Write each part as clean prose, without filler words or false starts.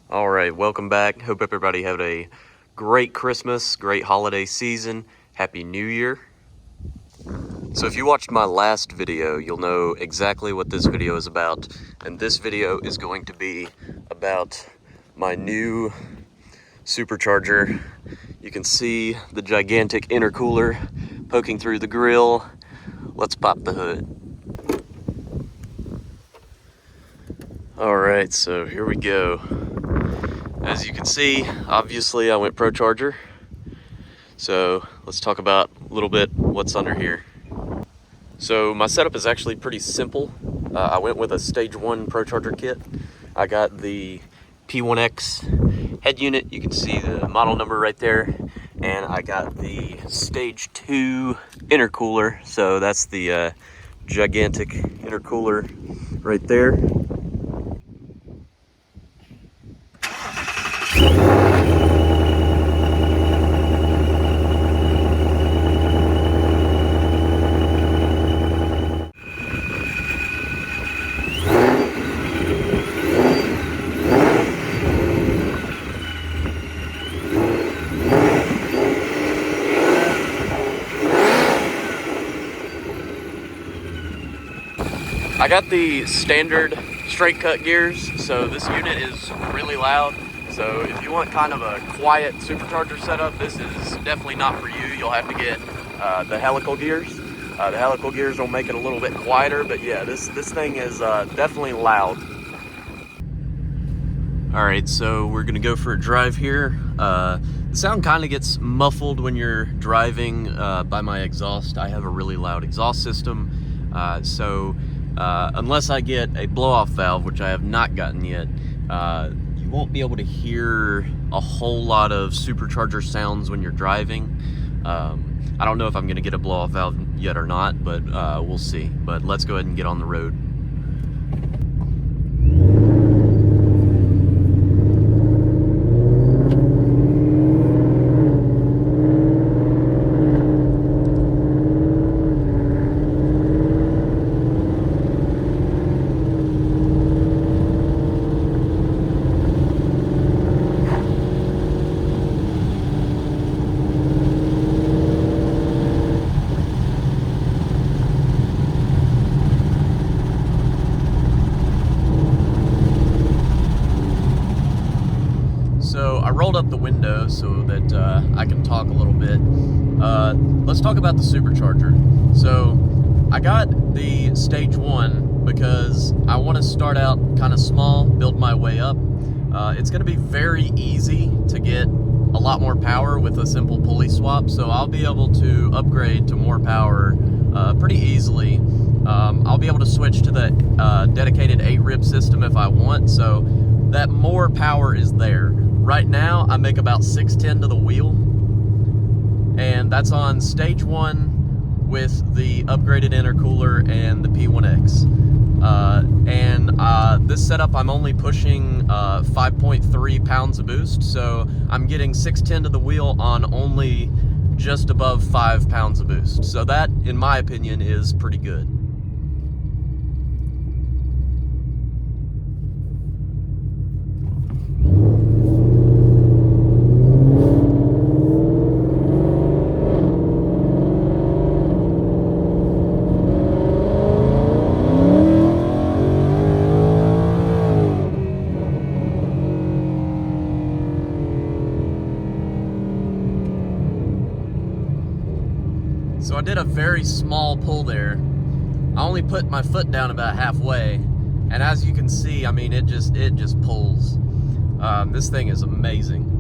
All right, welcome back. Hope everybody had a great Christmas, great holiday season. Happy New Year. So if you watched my last video, you'll know exactly what this video is about. And this video is going to be about my new supercharger. You can see the gigantic intercooler poking through the grill. Let's pop the hood. All right, so here we go. As you can see, obviously I went Procharger. So let's talk about a little bit what's under here. So my setup is actually pretty simple. I went with a stage 1 Procharger kit. I got the P1X head unit. You can see the model number right there. And I got the stage 2 intercooler. So that's the gigantic intercooler right there. I got the standard straight cut gears, so this unit is really loud. So if you want kind of a quiet supercharger setup, this is definitely not for you. You'll have to get the helical gears. The helical gears will make it a little bit quieter, but yeah, this thing is definitely loud. All right, so we're gonna go for a drive here. The sound kind of gets muffled when you're driving by my exhaust. I have a really loud exhaust system, unless I get a blow-off valve, which I have not gotten yet, you won't be able to hear a whole lot of supercharger sounds when you're driving. I don't know if I'm going to get a blow-off valve yet or not, but we'll see. But let's go ahead and get on the road. So I rolled up the window so that I can talk a little bit. Let's talk about the supercharger. So I got the stage 1 because I want to start out kind of small, build my way up. It's going to be very easy to get a lot more power with a simple pulley swap, so I'll be able to upgrade to more power pretty easily. I'll be able to switch to the dedicated 8-rib system if I want, so that more power is there. Right now, I make about 610 to the wheel, and that's on stage 1 with the upgraded intercooler and the P1X. This setup, I'm only pushing 5.3 pounds of boost, so I'm getting 610 to the wheel on only just above 5 pounds of boost. So that, in my opinion, is pretty good. So I did a very small pull there. I only put my foot down about halfway, and as you can see, I mean, it just pulls. This thing is amazing.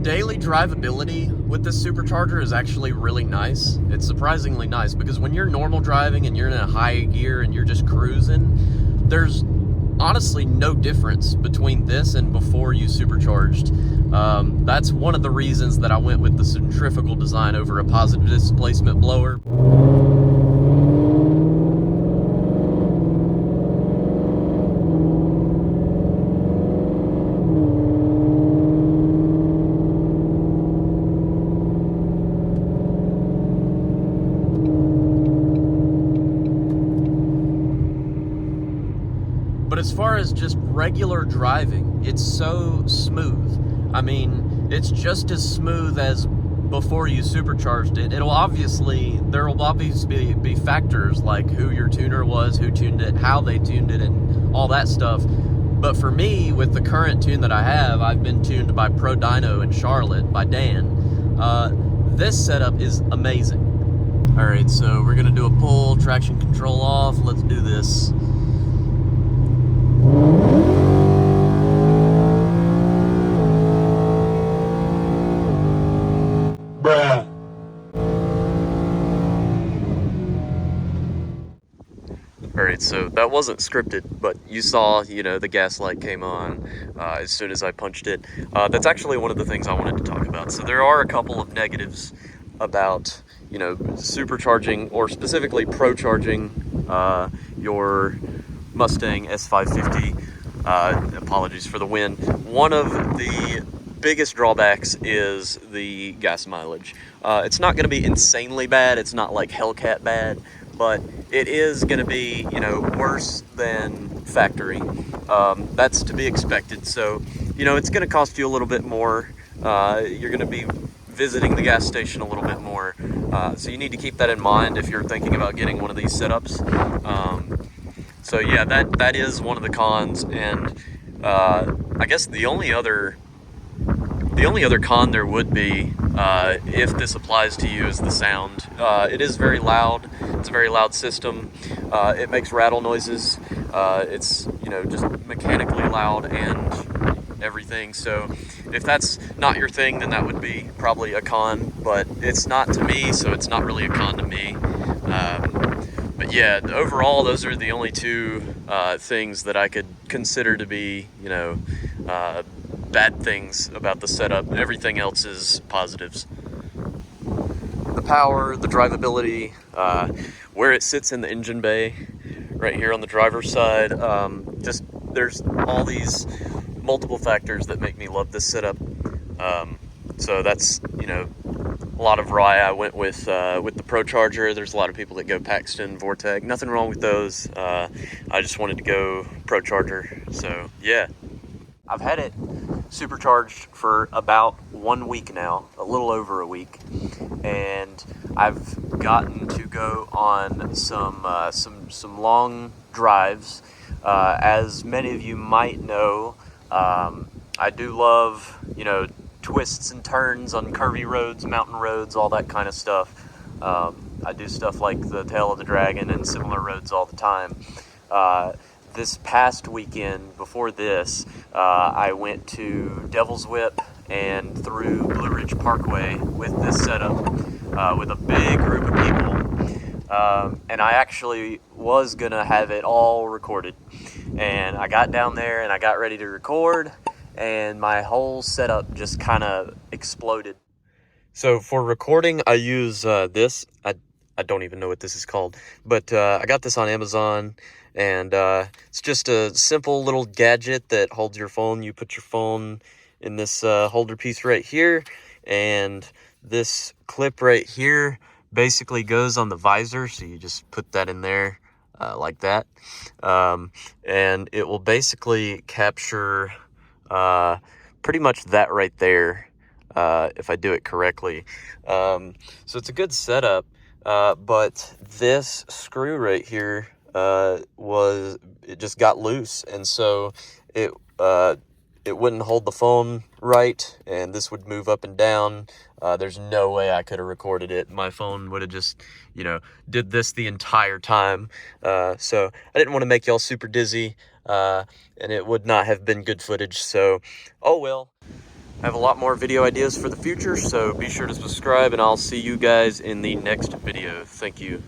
Daily drivability with this supercharger is actually really nice. It's surprisingly nice because when you're normal driving and you're in a high gear and you're just cruising, there's honestly no difference between this and before you supercharged. That's one of the reasons that I went with the centrifugal design over a positive displacement blower. But as far as just regular driving, it's so smooth. I mean, it's just as smooth as before you supercharged it. There will obviously be factors like who your tuner was, who tuned it, how they tuned it, and all that stuff. But for me, with the current tune that I have, I've been tuned by Pro Dyno in Charlotte by Dan. This setup is amazing. All right, so we're gonna do a pull, traction control off. Let's do this. Bruh. Alright, so that wasn't scripted, but you saw, you know, the gas light came on as soon as I punched it. That's actually one of the things I wanted to talk about. So there are a couple of negatives about, you know, supercharging, or specifically procharging your Mustang S550. Apologies for the wind. One of the biggest drawbacks is the gas mileage. It's not going to be insanely bad. It's not like Hellcat bad, but it is going to be, you know, worse than factory. That's to be expected. So, you know, it's going to cost you a little bit more. You're going to be visiting the gas station a little bit more. So you need to keep that in mind if you're thinking about getting one of these setups. So yeah, that is one of the cons, and I guess the only other con there would be, if this applies to you, is the sound. It is very loud. It's a very loud system. It makes rattle noises. It's, you know, just mechanically loud and everything. So if that's not your thing, then that would be probably a con, but it's not to me, so it's not really a con to me. But yeah, overall, those are the only two things that I could consider to be, you know, bad things about the setup. Everything else is positives. The power, the drivability, where it sits in the engine bay, right here on the driver's side. Just there's all these multiple factors that make me love this setup. So that's, you know, a lot of why I went with the Procharger. There's a lot of people that go Paxton, Vortec. Nothing wrong with those. I just wanted to go Procharger. So yeah, I've had it supercharged for about 1 week now, a little over a week, and I've gotten to go on some long drives. As many of you might know, I do love, you know, twists and turns on curvy roads, mountain roads, all that kind of stuff. I do stuff like the Tail of the Dragon and similar roads all the time. This past weekend, before this, I went to Devil's Whip and through Blue Ridge Parkway with this setup, with a big group of people. And I actually was gonna have it all recorded. And I got down there and I got ready to record, and my whole setup just kind of exploded. So for recording, I use this. I don't even know what this is called, but I got this on Amazon, and it's just a simple little gadget that holds your phone. You put your phone in this holder piece right here, and this clip right here basically goes on the visor, so you just put that in there like that, and it will basically capture pretty much that right there, if I do it correctly. So it's a good setup, but this screw right here it just got loose, and so it wouldn't hold the phone right, and this would move up and down. There's no way I could have recorded it. My phone would have just, you know, did this the entire time. So I didn't want to make y'all super dizzy, and it would not have been good footage. So, oh well. I have a lot more video ideas for the future, so be sure to subscribe, and I'll see you guys in the next video. Thank you.